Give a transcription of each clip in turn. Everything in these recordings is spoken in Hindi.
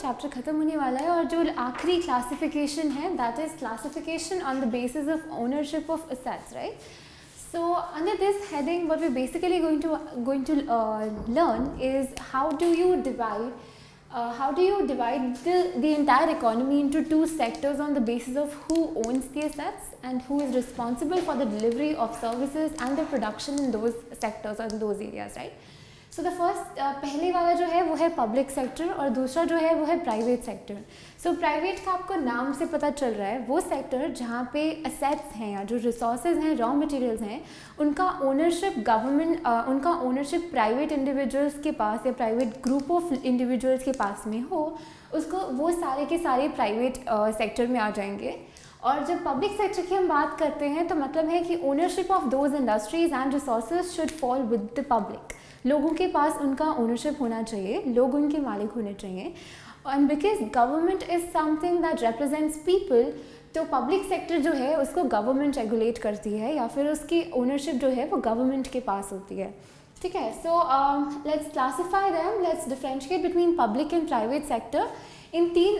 चैप्टर ख़त्म होने वाला है और जो आखिरी क्लासिफिकेशन है that is classification on the basis of ownership of assets, right? So under this heading, what we're basically going to learn is how do you divide the entire economy into two sectors on the basis of who owns the assets and who is responsible for the delivery of services and the production in those sectors or in those areas, right? So the first पहले वाला जो है वो है पब्लिक सेक्टर और दूसरा जो है वो है प्राइवेट सेक्टर. सो प्राइवेट का आपको नाम से पता चल रहा है वो सेक्टर जहाँ पे असेट्स हैं या जो रिसोर्सेज हैं, रॉ मटेरियल्स हैं, उनका ओनरशिप प्राइवेट इंडिविजुअल्स के पास या प्राइवेट ग्रुप ऑफ इंडिविजुअल्स के पास में हो, उसको वो सारे के सारे प्राइवेट सेक्टर में आ जाएंगे. और जब पब्लिक सेक्टर की हम बात करते हैं तो मतलब है कि ownership of those industries and resources should fall with the public. लोगों के पास उनका ओनरशिप होना चाहिए, लोग उनके मालिक होने चाहिए. And because government is something that represents people, तो पब्लिक सेक्टर जो है उसको गवर्नमेंट रेगुलेट करती है या फिर उसकी ओनरशिप जो है वो गवर्नमेंट के पास होती है. ठीक है, so let's classify them, let's differentiate between public and private sector. इन तीन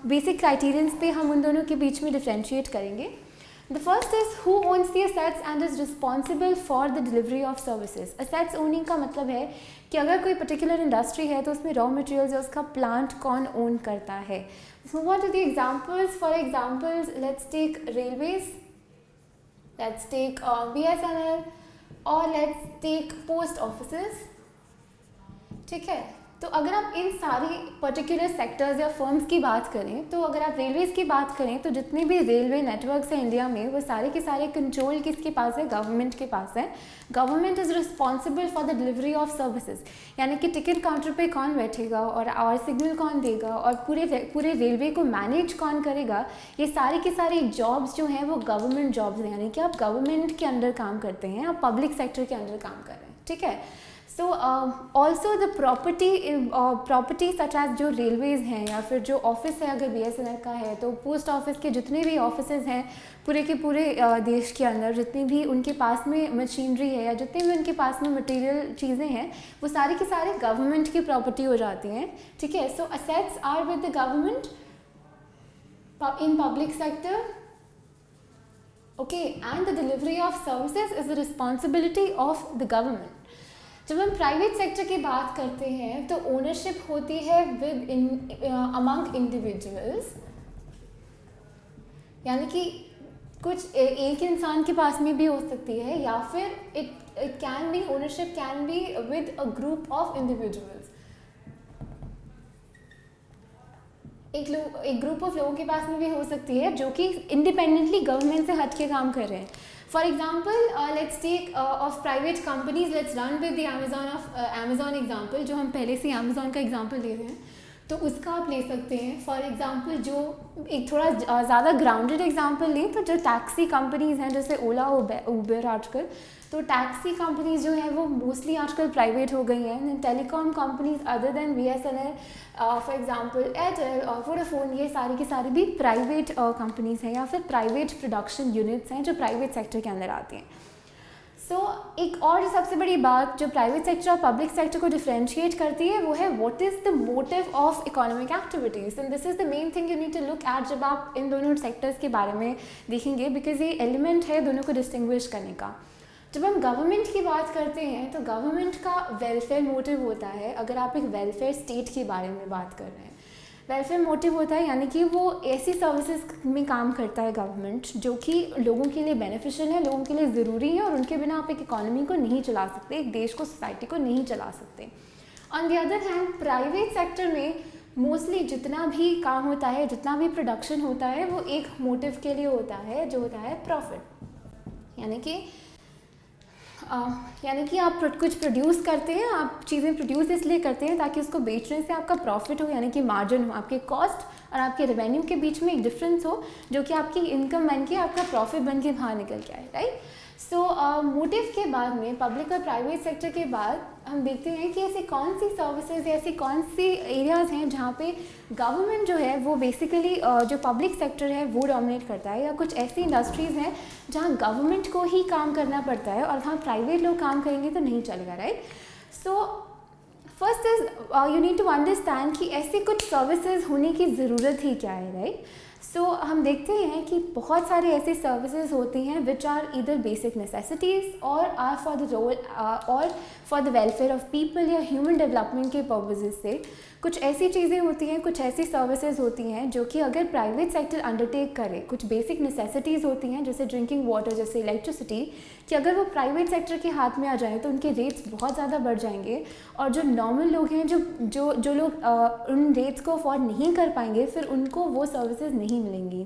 बेसिक क्राइटेरियंस पे हम उन दोनों के बीच में डिफरेंशिएट करेंगे. The first is who owns the assets and is responsible for the delivery of services. Assets owning का मतलब है कि अगर कोई पर्टिकुलर इंडस्ट्री है तो उसमें रॉ मटेरियल्स या उसका प्लांट कौन ओन करता है. So what are the examples? For examples, let's take railways, let's take BSNL और let's take post offices. ठीक है, तो अगर आप इन सारी पर्टिकुलर सेक्टर्स या फर्म्स की बात करें, तो अगर आप रेलवेज़ की बात करें तो जितने भी रेलवे नेटवर्क्स हैं इंडिया में वो सारे के सारे कंट्रोल किसके पास है? गवर्नमेंट के पास है. Government is responsible for the delivery of services, यानी कि टिकट काउंटर पे कौन बैठेगा और सिग्नल कौन देगा और पूरे रेलवे को मैनेज कौन करेगा, ये सारे के सारे जॉब्स जो हैं वो गवर्नमेंट जॉब्स हैं, यानी कि आप गवर्नमेंट के अंडर काम करते हैं, आप पब्लिक सेक्टर के अंडर काम कर रहे हैं. ठीक है, so also the property such as जो रेलवेज़ हैं या फिर जो ऑफिस है, अगर BSNL का है तो पोस्ट ऑफिस के जितने भी ऑफिसेज हैं पूरे के पूरे देश के अंदर, जितनी भी उनके पास में मशीनरी है या जितने भी उनके पास में मटेरियल चीज़ें हैं वो सारी की सारी गवर्नमेंट की प्रॉपर्टी हो जाती हैं. ठीक है, so assets are with the government in public sector. Okay, and the delivery of services is the responsibility of the government. जब हम प्राइवेट सेक्टर की बात करते हैं तो ओनरशिप होती है विद अमंग इंडिविजुअल्स, यानी कि कुछ एक इंसान के पास में भी हो सकती है या फिर it can be, ownership can be with a group of individuals. एक ग्रुप ऑफ लोगों के पास में भी हो सकती है जो कि इंडिपेंडेंटली गवर्नमेंट से हट के काम कर रहे हैं. For example, let's take of private companies, let's run with the Amazon example, जो हम पहले से Amazon का example ले रहे हैं तो उसका आप ले सकते हैं. फॉर एग्जांपल जो एक थोड़ा ज़्यादा ग्राउंडेड एग्जांपल लें तो जो टैक्सी कंपनीज़ हैं जैसे ओला, उबर आजकल, तो टैक्सी कंपनीज़ जो हैं वो मोस्टली आजकल प्राइवेट हो गई हैं. Telecom companies other than BSNL, for example Airtel और वोडाफोन, ये सारी की सारी भी प्राइवेट कंपनीज़ हैं या फिर प्राइवेट प्रोडक्शन यूनिट्स हैं जो प्राइवेट सेक्टर के अंदर आती हैं. सो एक और सबसे बड़ी बात जो प्राइवेट सेक्टर और पब्लिक सेक्टर को डिफरेंशिएट करती है वो है what is the motive of economic activities. And this is the main thing you need to look at जब आप इन दोनों सेक्टर्स के बारे में देखेंगे, बिकॉज ये एलिमेंट है दोनों को डिस्टिंग्विश करने का. जब हम गवर्नमेंट की बात करते हैं तो गवर्नमेंट का वेलफेयर मोटिव होता है. अगर आप एक वेलफेयर स्टेट के बारे में बात कर रहे हैं, वेलफेयर मोटिव होता है यानी कि वो ऐसी सर्विसेज में काम करता है गवर्नमेंट जो कि लोगों के लिए बेनिफिशियल है, लोगों के लिए ज़रूरी है और उनके बिना आप एक इकोनॉमी को नहीं चला सकते, एक देश को, सोसाइटी को नहीं चला सकते. On the other hand private sector में मोस्टली जितना भी काम होता है, जितना भी प्रोडक्शन होता है वो एक मोटिव के लिए होता है जो होता है प्रॉफिट. यानी कि आप कुछ प्रोड्यूस करते हैं, आप चीज़ें प्रोड्यूस इसलिए करते हैं ताकि उसको बेचने से आपका प्रॉफिट हो, यानी कि मार्जिन हो, आपके कॉस्ट और आपके रेवेन्यू के बीच में एक डिफरेंस हो जो कि आपकी इनकम बन के आपका प्रॉफिट बन के बाहर निकल के आए, राइट. सो मोटिव के बाद में पब्लिक और प्राइवेट सेक्टर के बाद हम देखते हैं कि ऐसी कौन सी सर्विसेज या ऐसी कौन सी एरियाज़ हैं जहाँ पे गवर्नमेंट जो है वो बेसिकली जो पब्लिक सेक्टर है वो डोमिनेट करता है, या कुछ ऐसी इंडस्ट्रीज़ हैं जहाँ गवर्नमेंट को ही काम करना पड़ता है और वहाँ प्राइवेट लोग काम करेंगे तो नहीं चलेगा, right. So first is you need to understand कि ऐसी कुछ सर्विसेज होने की ज़रूरत ही क्या है, राइट? सो हम देखते हैं कि बहुत सारी ऐसी सर्विसेज होती हैं which are either basic necessities और आर फॉर द रोल और for the welfare of people या ह्यूमन डेवलपमेंट के पर्पजेज से। कुछ ऐसी चीज़ें होती हैं, कुछ ऐसी सर्विसेज होती हैं जो कि अगर प्राइवेट सेक्टर अंडरटेक करे, कुछ बेसिक नेसेसिटीज़ होती हैं जैसे ड्रिंकिंग वाटर, जैसे इलेक्ट्रिसिटी, कि अगर वो प्राइवेट सेक्टर के हाथ में आ जाए तो उनके रेट्स बहुत ज़्यादा बढ़ जाएंगे और जो नॉर्मल लोग हैं, जो लोग उन रेट्स को अफोर्ड नहीं कर पाएंगे, फिर उनको वो सर्विसेज नहीं मिलेंगी।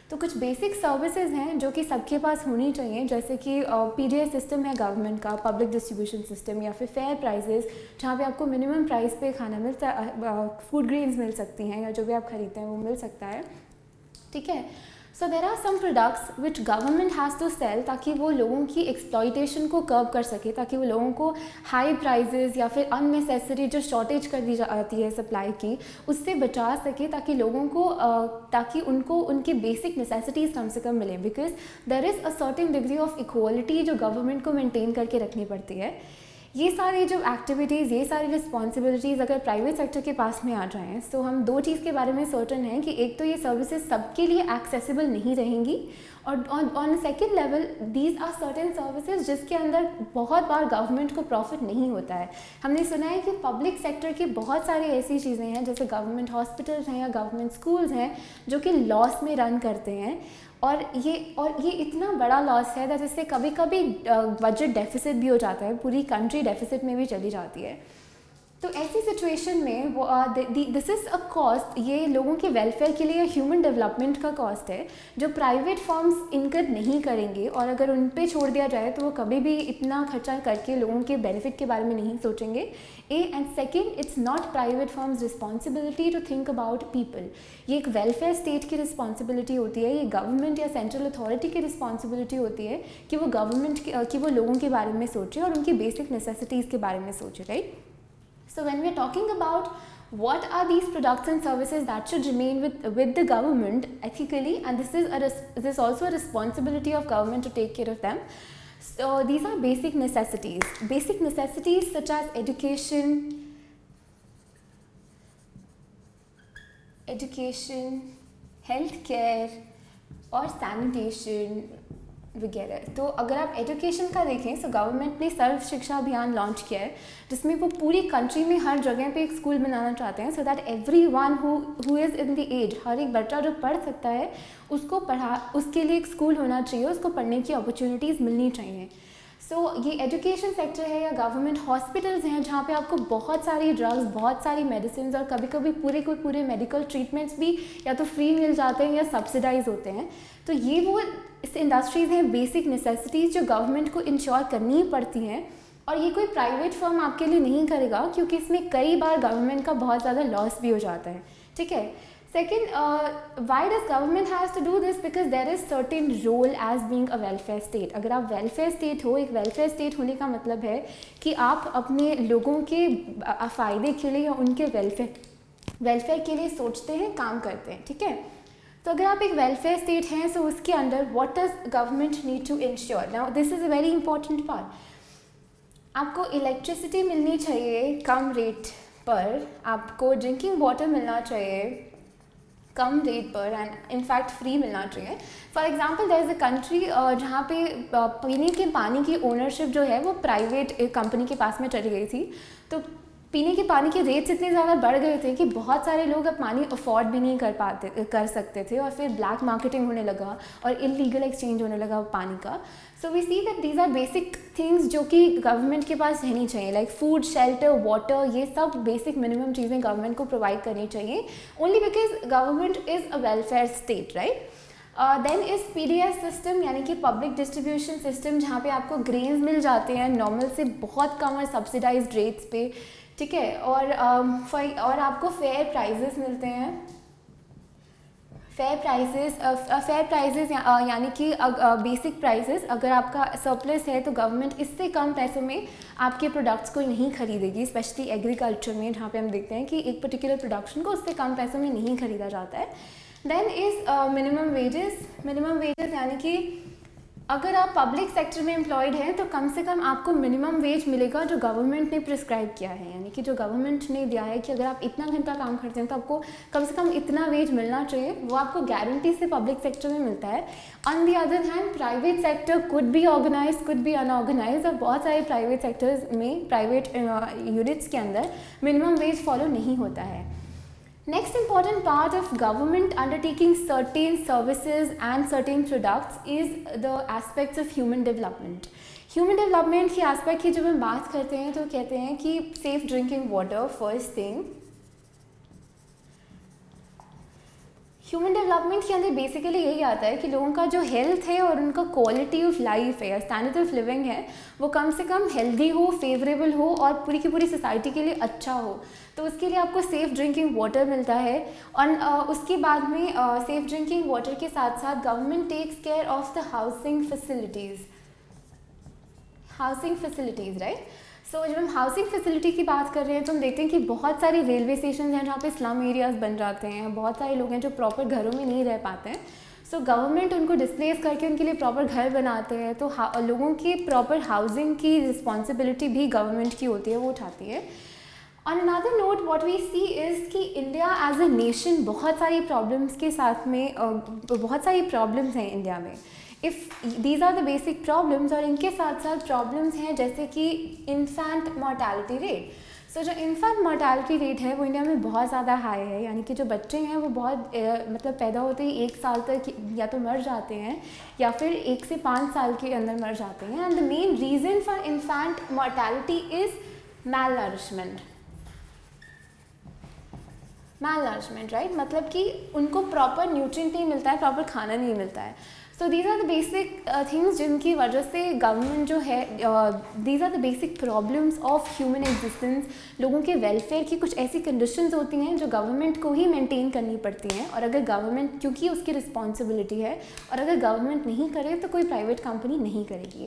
तो कुछ बेसिक सर्विसेज हैं जो कि सबके पास होनी चाहिए, जैसे कि पीडीएस सिस्टम है गवर्नमेंट का, पब्लिक डिस्ट्रीब्यूशन सिस्टम, या फिर फेयर प्राइसेस जहाँ पे आपको मिनिमम प्राइस पे खाना मिलता है, फूड ग्रेन्स मिल सकती हैं या जो भी आप खरीदते हैं वो मिल सकता है, ठीक है। So there are some products which government has to sell ताकि वो लोगों की एक्सप्लॉइटेशन को कर्ब कर सके, ताकि वो लोगों को हाई प्राइजेज़ या फिर अननेसेसरी जो शॉर्टेज कर दी जाती है सप्लाई की, उससे बचा सके, ताकि लोगों को ताकि उनको उनकी बेसिक नेसेसिटीज़ कम से कम मिले, because there is a certain degree of equality जो गवर्नमेंट को मेनटेन करके रखनी पड़ती है। ये सारी जो एक्टिविटीज़, ये सारी रिस्पॉन्सिबिलिटीज़ अगर प्राइवेट सेक्टर के पास में आ जाएँ तो हम दो चीज़ के बारे में सर्टन हैं कि एक तो ये सर्विसेज सबके लिए एक्सेसिबल नहीं रहेंगी, और on second level these are certain services जिसके अंदर बहुत बार गवर्नमेंट को प्रॉफिट नहीं होता है। हमने सुना है कि पब्लिक सेक्टर की बहुत सारी ऐसी चीज़ें हैं जैसे गवर्नमेंट हॉस्पिटल्स हैं या गवर्नमेंट स्कूल्स हैं जो कि लॉस में रन करते हैं, और ये इतना बड़ा लॉस है जिससे कभी कभी बजट डेफिसिट भी हो जाता है, पूरी कंट्री डेफिसिट में भी चली जाती है। तो ऐसी सिचुएशन में दिस इज़ अ कॉस्ट, ये लोगों के वेलफेयर के लिए ह्यूमन डेवलपमेंट का कॉस्ट है जो प्राइवेट फर्म्स इनकर नहीं करेंगे, और अगर उन पे छोड़ दिया जाए तो वो कभी भी इतना खर्चा करके लोगों के बेनिफिट के बारे में नहीं सोचेंगे। And second, it's not private firms responsibility to think about people, ये एक वेलफेयर स्टेट की रिस्पॉन्सिबिलिटी होती है, ये गवर्नमेंट या सेंट्रल अथॉरिटी की रिस्पॉन्सिबिलिटी होती है कि वो गवर्नमेंट कि वो लोगों के बारे में सोचे और उनकी बेसिक नेसेसिटीज़ के बारे में सोचे, right? So when we are talking about what are these products and services that should remain with the government ethically, and this is also a responsibility of government to take care of them. So these are basic necessities such as education, healthcare और sanitation वगैरह। तो अगर आप एजुकेशन का देखें तो गवर्नमेंट ने सर्व शिक्षा अभियान लॉन्च किया है जिसमें वो पूरी कंट्री में हर जगह पे एक स्कूल बनाना चाहते हैं, so that every one who is in the age, हर एक बच्चा जो पढ़ सकता है उसको उसके लिए एक स्कूल होना चाहिए, उसको पढ़ने की अपॉर्चुनिटीज़ मिलनी चाहिए। सो ये एजुकेशन सेक्टर है या गवर्नमेंट हॉस्पिटल्स हैं जहाँ पे आपको बहुत सारी ड्रग्स, बहुत सारी मेडिसिन और कभी कभी पूरे मेडिकल ट्रीटमेंट्स भी या तो फ्री मिल जाते हैं या सब्सिडाइज होते हैं। तो ये वो इस इंडस्ट्रीज़ हैं, बेसिक नेसेसिटीज़ जो गवर्नमेंट को इंश्योर करनी ही पड़ती हैं, और ये कोई प्राइवेट फर्म आपके लिए नहीं करेगा क्योंकि इसमें कई बार गवर्नमेंट का बहुत ज़्यादा लॉस भी हो जाता है, ठीक है। Second, why does government has to do this? Because there is certain role as being a welfare state. अगर आप welfare state हो, एक welfare state होने का मतलब है कि आप अपने लोगों के फ़ायदे के लिए या उनके welfare के लिए सोचते हैं, काम करते हैं, ठीक है। तो अगर आप एक welfare state हैं तो उसके अंदर what does government need to ensure? Now this is a very important part. आपको इलेक्ट्रिसिटी मिलनी चाहिए कम रेट पर, आपको ड्रिंकिंग वाटर मिलना चाहिए कम रेट पर, एंड इनफैक्ट फ्री मिलना चाहिए। For example there is a country जहाँ पे पीने के पानी की ओनरशिप जो है वो प्राइवेट कंपनी के पास में चली गई थी। तो पीने के पानी के रेट्स इतने ज़्यादा बढ़ गए थे कि बहुत सारे लोग अब पानी अफोर्ड भी नहीं कर सकते थे, और फिर ब्लैक मार्केटिंग होने लगा और इलीगल एक्सचेंज होने लगा पानी का। So we see that these are basic things जो कि गवर्नमेंट के पास रहनी चाहिए, लाइक फूड, शेल्टर, वाटर, ये सब बेसिक मिनिमम चीज़ें गवर्नमेंट को प्रोवाइड करनी चाहिए, only because government is a welfare state, right. Then is PDS system, यानी कि पब्लिक डिस्ट्रीब्यूशन सिस्टम, जहाँ पे आपको ग्रेन्स मिल जाते हैं नॉर्मल से बहुत कम और सब्सिडाइज्ड रेट्स पे, ठीक है, और आपको फेयर प्राइजेस मिलते हैं। फेयर प्राइजेस यानी कि बेसिक प्राइसेस, अगर आपका सरप्लस है तो गवर्नमेंट इससे कम पैसों में आपके प्रोडक्ट्स को नहीं खरीदेगी, स्पेशली एग्रीकल्चर में जहाँ पे हम देखते हैं कि एक पर्टिकुलर प्रोडक्शन को उससे कम पैसों में नहीं खरीदा जाता है। देन इज़ मिनिमम वेजेस यानी कि अगर आप पब्लिक सेक्टर में एम्प्लॉयड हैं तो कम से कम आपको मिनिमम वेज मिलेगा जो गवर्नमेंट ने प्रिस्क्राइब किया है, यानी कि जो गवर्नमेंट ने दिया है कि अगर आप इतना घंटा काम करते हैं तो आपको कम से कम इतना वेज मिलना चाहिए, वो आपको गारंटी से पब्लिक सेक्टर में मिलता है। On the other hand private sector could be organise, could be unorganise, और बहुत सारे प्राइवेट सेक्टर्स में, प्राइवेट यूनिट्स के अंदर मिनिमम वेज फॉलो नहीं होता है। Next important part of government undertaking certain services and certain products is the aspects of human development. Human development की aspect की जब हम बात करते हैं तो कहते हैं कि safe drinking water first thing. Human development के अंदर बेसिकली यही आता है कि लोगों का जो हेल्थ है और उनका क्वालिटी ऑफ लाइफ है या स्टैंडर्ड ऑफ लिविंग है वो कम से कम हेल्दी हो, फेवरेबल हो और पूरी की पूरी सोसाइटी के लिए अच्छा हो। तो उसके लिए आपको सेफ़ ड्रिंकिंग वाटर मिलता है। और उसके बाद में सेफ़ ड्रिंकिंग वाटर के साथ साथ government takes care of the housing facilities right. So जब हम हाउसिंग फैसिलिटी की बात कर रहे हैं तो हम देखते हैं कि बहुत सारी रेलवे स्टेशन हैं जहाँ पे स्लम एरियाज़ बन जाते हैं, बहुत सारे लोग हैं जो प्रॉपर घरों में नहीं रह पाते हैं। सो गवर्नमेंट उनको डिस्प्लेस करके उनके लिए प्रॉपर घर बनाते हैं, तो लोगों की प्रॉपर हाउसिंग की रिस्पॉन्सिबिलिटी भी गवर्नमेंट की होती है, वो उठाती है। On another note what we see is कि इंडिया एज अ नेशन बहुत सारी प्रॉब्लम्स के साथ में बहुत सारी प्रॉब्लम्स हैं इंडिया में। If these are the basic problems, और इनके साथ साथ प्रॉब्लम्स हैं जैसे कि इन्फेंट मोर्टालिटी रेट। सो जो इन्फेंट मोर्टालिटी रेट है वो इंडिया में बहुत ज़्यादा हाई है, यानी कि जो बच्चे हैं वो बहुत मतलब पैदा होते ही 1 साल तक या तो मर जाते हैं या फिर 1 से 5 साल के अंदर मर जाते हैं। And the main reason for infant mortality is malnourishment right, मतलब कि उनको प्रॉपर न्यूट्रिएंट नहीं मिलता है, प्रॉपर खाना नहीं मिलता है। So these are the basic things जिनकी वजह से गवर्नमेंट जो है, these are the basic problems of human existence. लोगों के वेलफेयर की कुछ ऐसी कंडीशंस होती हैं जो गवर्नमेंट को ही मेंटेन करनी पड़ती हैं, और अगर गवर्नमेंट, क्योंकि उसकी रिस्पॉन्सिबिलिटी है, और अगर गवर्नमेंट नहीं करे तो कोई प्राइवेट कंपनी नहीं करेगी।